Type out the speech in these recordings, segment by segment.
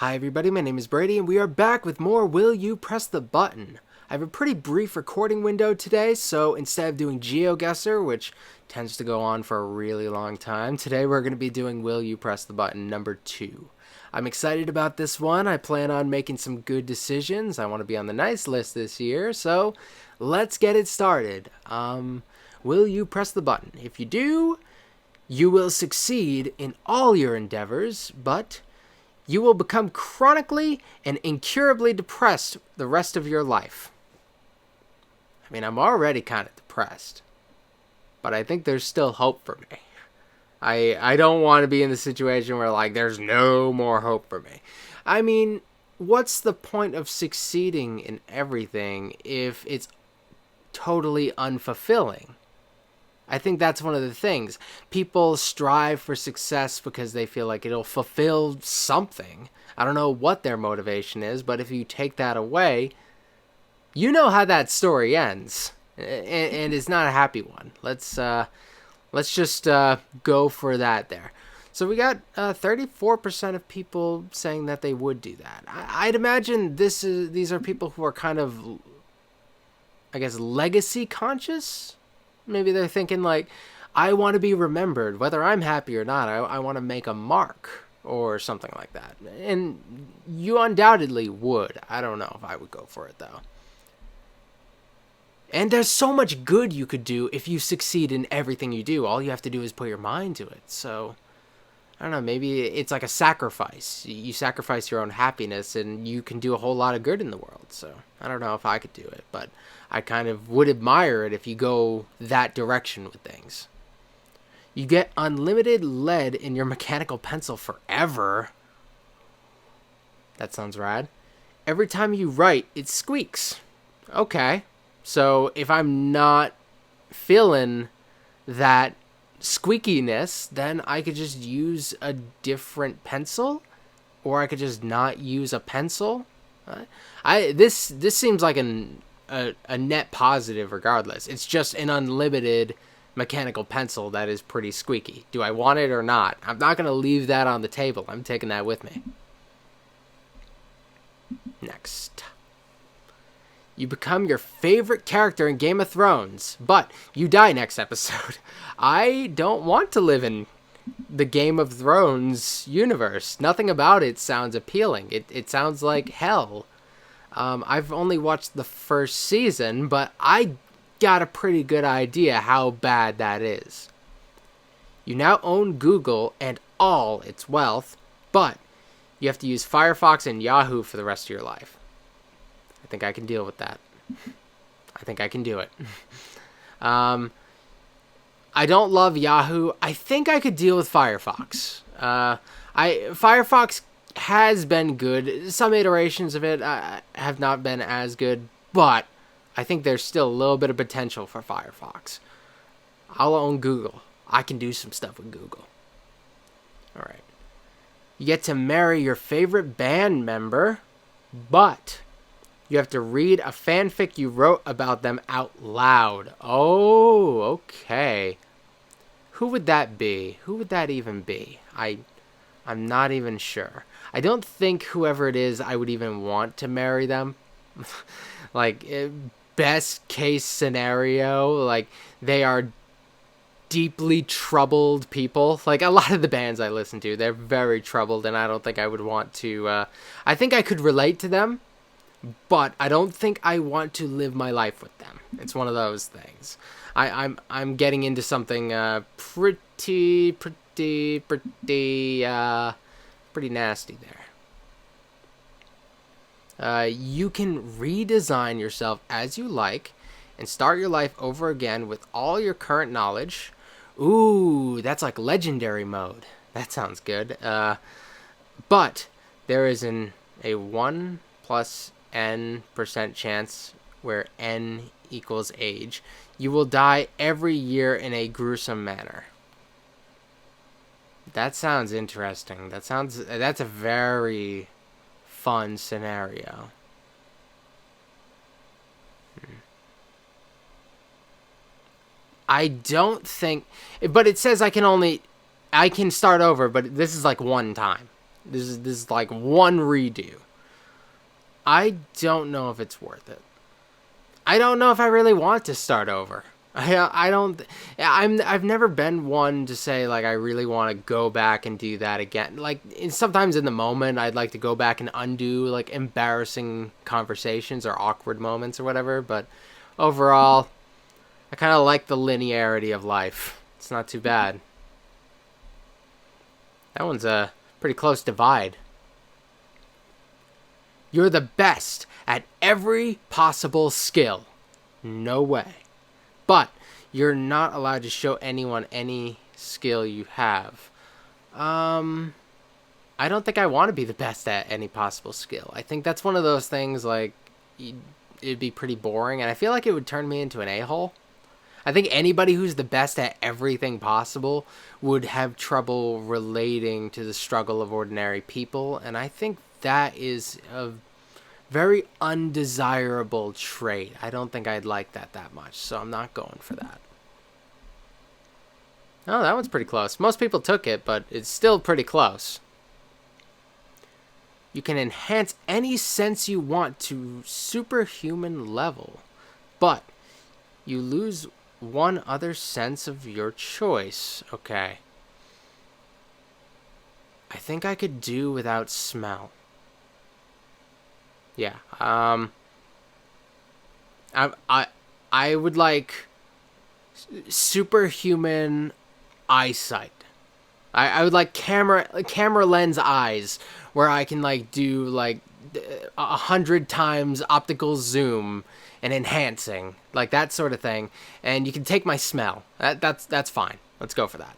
Hi everybody, my name is Brady and we are back with more Will You Press the Button? I have a pretty brief recording window today, so instead of doing GeoGuessr, which tends to go on for a really long time, today we're going to be doing Will You Press the Button number 2. I'm excited about this one. I plan on making some good decisions. I want to be on the nice list this year, so let's get it started. Will you press the button? If you do, you will succeed in all your endeavors, but you will become chronically and incurably depressed the rest of your life. I mean, I'm already kind of depressed, but I think there's still hope for me. I don't want to be in the situation where, like, there's no more hope for me. I mean, what's the point of succeeding in everything if it's totally unfulfilling? I think that's one of the things. People strive for success because they feel like it'll fulfill something. I don't know what their motivation is, but if you take that away, you know how that story ends, and it's not a happy one. Let's just go for that there. So we got 34% of people saying that they would do that. I'd imagine these are people who are kind of, I guess, legacy conscious. Maybe they're thinking like, I want to be remembered, whether I'm happy or not. I want to make a mark or something like that. And you undoubtedly would. I don't know if I would go for it though. And there's so much good you could do if you succeed in everything you do. All you have to do is put your mind to it. So, I don't know, maybe it's like a sacrifice. You sacrifice your own happiness and you can do a whole lot of good in the world. So, I don't know if I could do it, but I kind of would admire it if you go that direction with things. You get unlimited lead in your mechanical pencil forever. That sounds rad. Every time you write, it squeaks. Okay. So if I'm not feeling that squeakiness, then I could just use a different pencil, or I could just not use a pencil. This seems like a net positive regardless. It's just an unlimited mechanical pencil that is pretty squeaky. Do I want it or not? I'm not going to leave that on the table. I'm taking that with me. Next. You become your favorite character in Game of Thrones, but you die next episode. I don't want to live in the Game of Thrones universe. Nothing about it sounds appealing. It sounds like hell. I've only watched the first season, but I got a pretty good idea how bad that is. You now own Google and all its wealth, but you have to use Firefox and Yahoo for the rest of your life. I think I can deal with that. I think I can do it. I don't love Yahoo. I think I could deal with Firefox. Firefox has been good. Some iterations of it have not been as good, but I think there's still a little bit of potential for Firefox. I'll own Google. I can do some stuff with Google. All right. You get to marry your favorite band member, but you have to read a fanfic you wrote about them out loud. Oh, okay. Who would that be? Who would that even be? I'm not even sure. I don't think whoever it is, I would even want to marry them. Like, best case scenario, like, they are deeply troubled people. Like, a lot of the bands I listen to, they're very troubled, and I don't think I would want to, I think I could relate to them, but I don't think I want to live my life with them. It's one of those things. I'm getting into something pretty nasty there. You can redesign yourself as you like and start your life over again with all your current knowledge. Ooh, that's like legendary mode. That sounds good. But there is a 1 plus n% chance where n equals age. You will die every year in a gruesome manner. That sounds interesting. That's a very fun scenario. I don't think, but it says I can start over, but this is like one time. This is like one redo. I don't know if it's worth it. I don't know if I really want to start over. I don't. I've never been one to say like I really want to go back and do that again. Like sometimes in the moment I'd like to go back and undo like embarrassing conversations or awkward moments or whatever. But overall, I kind of like the linearity of life. It's not too bad. That one's a pretty close divide. You're the best at every possible skill. No way. But you're not allowed to show anyone any skill you have. I don't think I want to be the best at any possible skill. I think that's one of those things like it'd be pretty boring, and I feel like it would turn me into an a-hole. I think anybody who's the best at everything possible would have trouble relating to the struggle of ordinary people, and I think that is a very undesirable trait. I don't think I'd like that much, so I'm not going for that. Oh, that one's pretty close. Most people took it, but it's still pretty close. You can enhance any sense you want to superhuman level, but you lose one other sense of your choice. Okay. I think I could do without smell. Yeah. I would like superhuman eyesight. I would like camera lens eyes where I can like do like 100 times optical zoom and enhancing, like that sort of thing. And you can take my smell. That's fine. Let's go for that.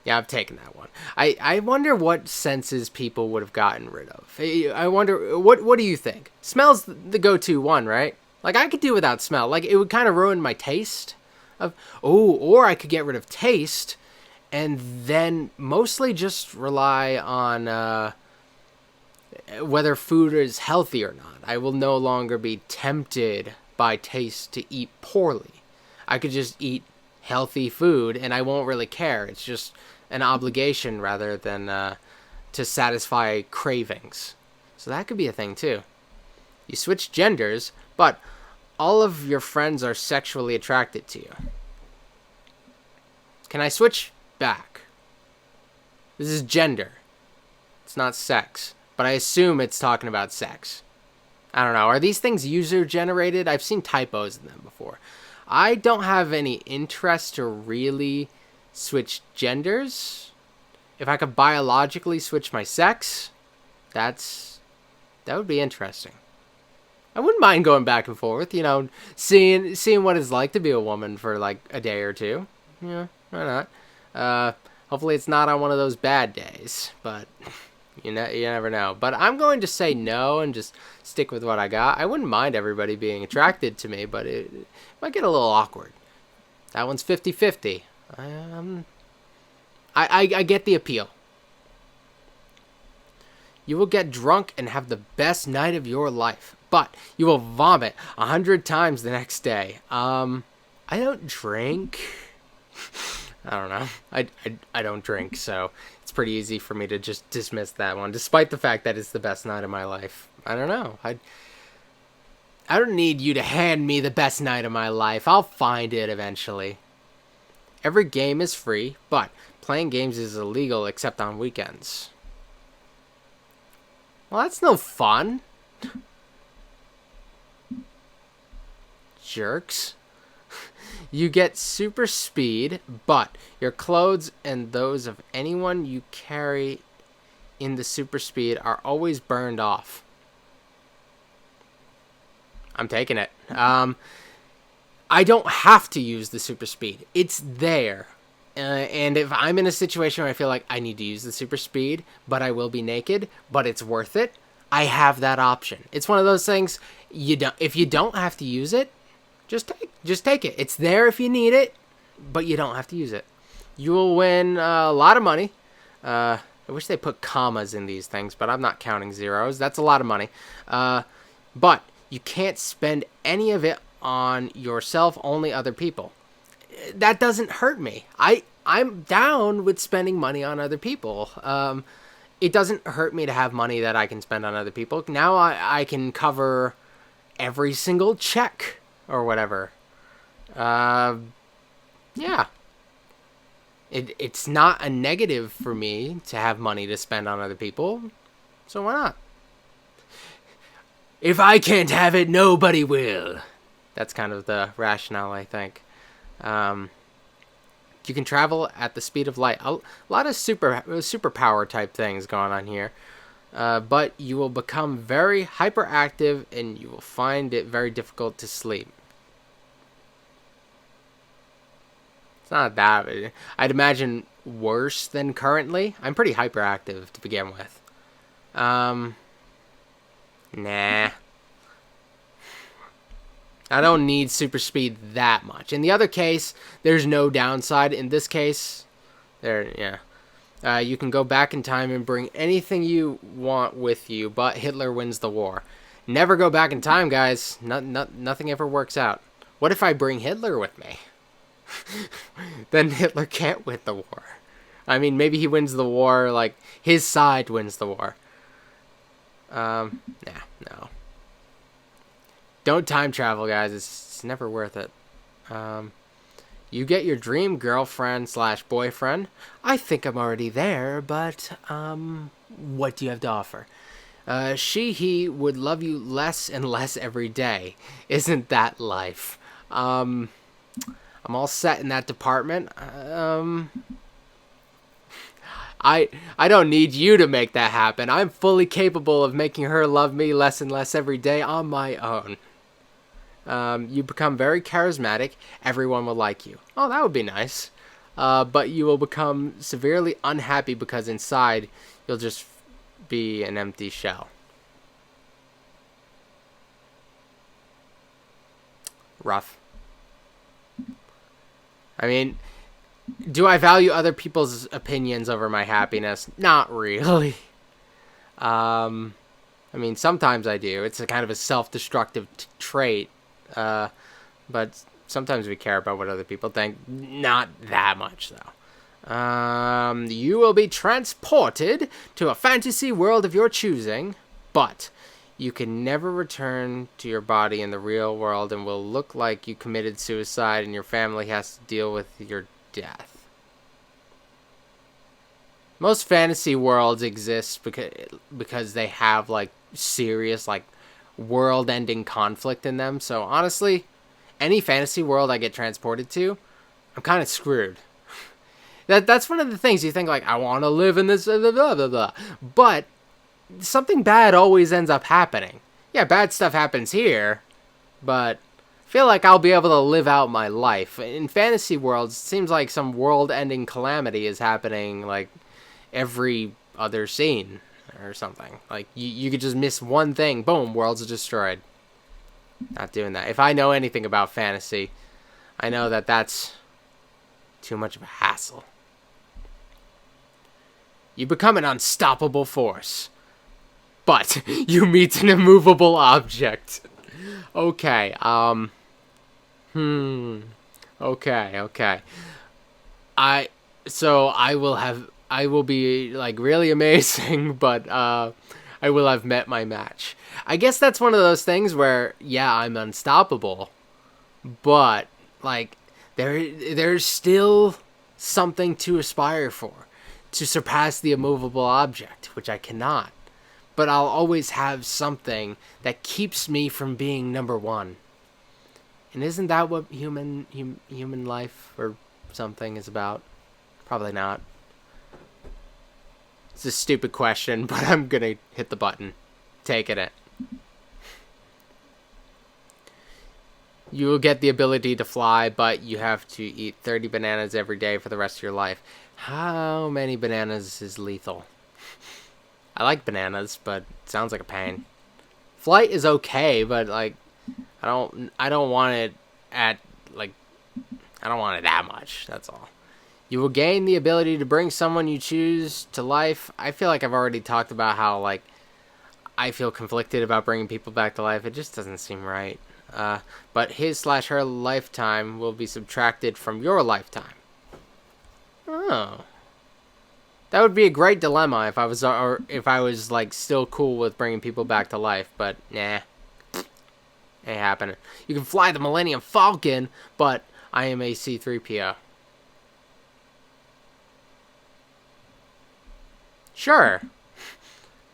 Yeah, I've taken that one. I wonder what senses people would have gotten rid of. I wonder, what do you think? Smell's the go-to one, right? Like, I could do without smell. Like, it would kind of ruin my taste. Or I could get rid of taste and then mostly just rely on whether food is healthy or not. I will no longer be tempted by taste to eat poorly. I could just eat healthy food and I won't really care. It's just an obligation rather than to satisfy cravings. So that could be a thing too. You switch genders, but all of your friends are sexually attracted to you. Can I switch back? This is gender. It's not sex, but I assume it's talking about sex. I don't know. Are these things user generated? I've seen typos in them before. I don't have any interest to really switch genders. If I could biologically switch my sex, that would be interesting. I wouldn't mind going back and forth, seeing what it's like to be a woman for like a day or two. Yeah, why not? Hopefully it's not on one of those bad days, but you never know. But I'm going to say no and just stick with what I got. I wouldn't mind everybody being attracted to me, but it might get a little awkward. That one's 50-50. I get the appeal. You will get drunk and have the best night of your life, but you will vomit 100 times the next day. I don't drink. I don't know. I don't drink, so it's pretty easy for me to just dismiss that one, despite the fact that it's the best night of my life. I don't know. I don't need you to hand me the best night of my life. I'll find it eventually. Every game is free, but playing games is illegal except on weekends. Well, that's no fun. Jerks. You get super speed, but your clothes and those of anyone you carry in the super speed are always burned off. I'm taking it. I don't have to use the super speed. It's there. And if I'm in a situation where I feel like I need to use the super speed, but I will be naked, but it's worth it, I have that option. It's one of those things, if you don't have to use it, just take it. It's there if you need it, but you don't have to use it. You will win a lot of money. I wish they put commas in these things, but I'm not counting zeros. That's a lot of money. But you can't spend any of it on yourself, only other people. That doesn't hurt me. I'm down with spending money on other people. It doesn't hurt me to have money that I can spend on other people. Now I can cover every single check or whatever. Yeah. It's not a negative for me to have money to spend on other people. So why not? If I can't have it, nobody will. That's kind of the rationale, I think. You can travel at the speed of light. A lot of superpower type things going on here. But you will become very hyperactive and you will find it very difficult to sleep. It's not that bad. I'd imagine worse than currently. I'm pretty hyperactive to begin with. Nah. I don't need super speed that much. In the other case, there's no downside. In this case, you can go back in time and bring anything you want with you, but Hitler wins the war. Never go back in time, guys. Nothing ever works out. What if I bring Hitler with me? Then Hitler can't win the war. I mean, maybe he wins the war, like, his side wins the war. No. Don't time travel, guys. It's never worth it. You get your dream girlfriend/boyfriend. I think I'm already there, but, what do you have to offer? He would love you less and less every day. Isn't that life? I'm all set in that department. I don't need you to make that happen. I'm fully capable of making her love me less and less every day on my own. You become very charismatic. Everyone will like you. Oh, that would be nice. But you will become severely unhappy because inside you'll just be an empty shell. Rough. I mean, do I value other people's opinions over my happiness? Not really. I mean, sometimes I do. It's a kind of a self-destructive trait. But sometimes we care about what other people think. Not that much, though. You will be transported to a fantasy world of your choosing, but you can never return to your body in the real world and will look like you committed suicide and your family has to deal with your death. Most fantasy worlds exist because they have, like, serious, like, world-ending conflict in them. So, honestly, any fantasy world I get transported to, I'm kind of screwed. That's one of the things you think, like, I want to live in this, blah, blah, blah, blah. But something bad always ends up happening. Yeah, bad stuff happens here, but I feel like I'll be able to live out my life. In fantasy worlds, it seems like some world-ending calamity is happening, like, every other scene or something. Like, you could just miss one thing, boom, world's destroyed. Not doing that. If I know anything about fantasy, I know that that's too much of a hassle. You become an unstoppable force, but you meet an immovable object. Okay, okay. I will be, like, really amazing, but, I will have met my match. I guess that's one of those things where, yeah, I'm unstoppable, but, like, there's still something to aspire for, to surpass the immovable object, which I cannot. But I'll always have something that keeps me from being number one. And isn't that what human life or something is about? Probably not. It's a stupid question, but I'm gonna hit the button. Taking it. You will get the ability to fly, but you have to eat 30 bananas every day for the rest of your life. How many bananas is lethal? I like bananas, but it sounds like a pain. Flight is okay, but, like, I don't want it I don't want it that much, that's all. You will gain the ability to bring someone you choose to life. I feel like I've already talked about how, like, I feel conflicted about bringing people back to life. It just doesn't seem right. But his/her lifetime will be subtracted from your lifetime. Oh. That would be a great dilemma if I was, or if I was like still cool with bringing people back to life, but nah, ain't happening. You can fly the Millennium Falcon, but I am a C-3PO. Sure.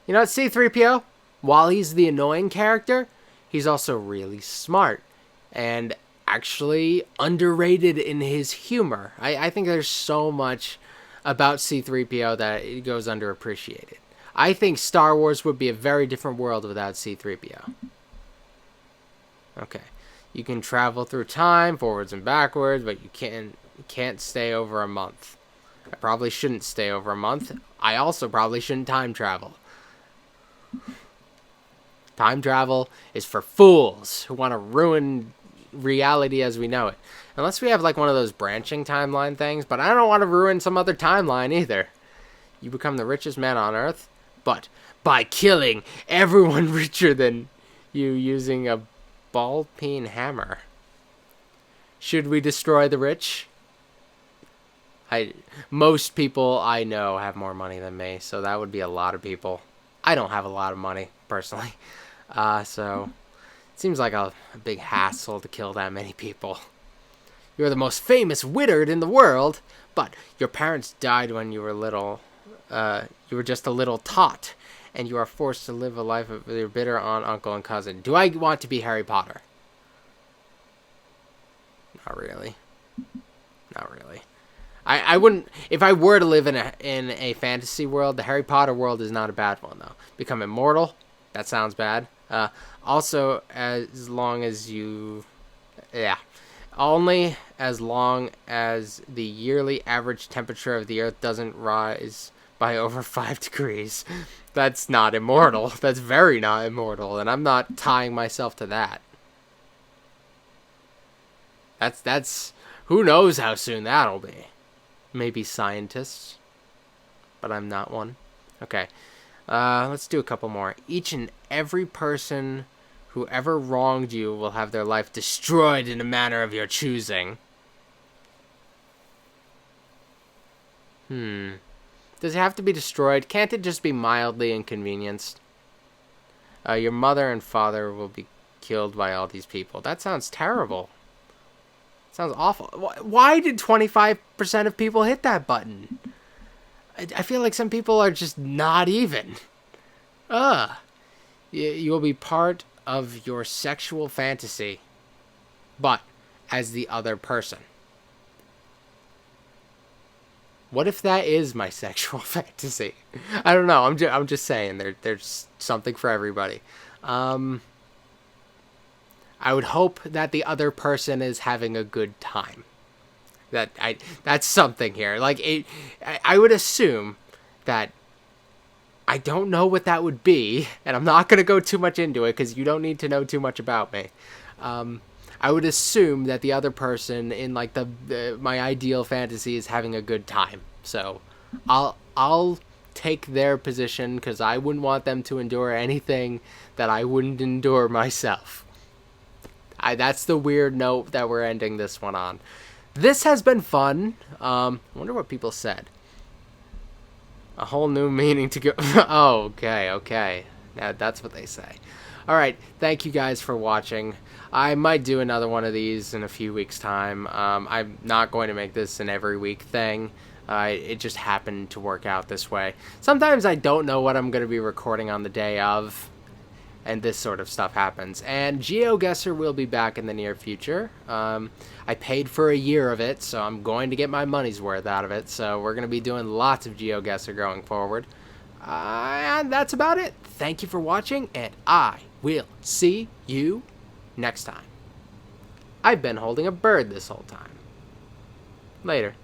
You know what, C-3PO? While he's the annoying character, he's also really smart and actually underrated in his humor. I think there's so much about C-3PO that it goes underappreciated. I think Star Wars would be a very different world without C-3PO. Okay. You can travel through time, forwards and backwards, but you can't stay over a month. I probably shouldn't stay over a month. I also probably shouldn't time travel. Time travel is for fools who want to ruin reality as we know it. Unless we have like one of those branching timeline things, but I don't want to ruin some other timeline either. You become the richest man on Earth, but by killing everyone richer than you using a ball-peen hammer. Should we destroy the rich? Most people I know have more money than me, so that would be a lot of people. I don't have a lot of money, personally. So it seems like a big hassle to kill that many people. You're the most famous wizard in the world, but your parents died when you were little. You were just a little tot, and you are forced to live a life with your bitter aunt, uncle, and cousin. Do I want to be Harry Potter? Not really. Not really. I wouldn't, if I were to live in a fantasy world, the Harry Potter world is not a bad one though. Become immortal, that sounds bad. Also, as long as you, yeah, only as long as the yearly average temperature of the Earth doesn't rise by over 5 degrees. That's not immortal. That's very not immortal, and I'm not tying myself to that. That's who knows how soon that'll be. Maybe scientists, but I'm not one. Okay, let's do a couple more. Each and every person who ever wronged you will have their life destroyed in a manner of your choosing. Does it have to be destroyed? Can't it just be mildly inconvenienced? Your mother and father will be killed by all these people. That sounds terrible. Sounds awful. Why did 25% of people hit that button? I feel like some people are just not even. You will be part of your sexual fantasy, but as the other person. What if that is my sexual fantasy? I don't know. I'm just saying there's something for everybody. I would hope that the other person is having a good time. That's something here. Like I would assume that I don't know what that would be, and I'm not going to go too much into it because you don't need to know too much about me. I would assume that the other person in like my ideal fantasy is having a good time. So I'll take their position because I wouldn't want them to endure anything that I wouldn't endure myself. That's the weird note that we're ending this one on. This has been fun. I wonder what people said. A whole new meaning to go. Oh, okay. Now that's what they say. All right, thank you guys for watching. I might do another one of these in a few weeks' time. I'm not going to make this an every week thing. It just happened to work out this way. Sometimes I don't know what I'm going to be recording on the day of, and this sort of stuff happens. And GeoGuessr will be back in the near future. I paid for a year of it, so I'm going to get my money's worth out of it. So we're going to be doing lots of GeoGuessr going forward. And that's about it. Thank you for watching, and I will see you next time. I've been holding a bird this whole time. Later.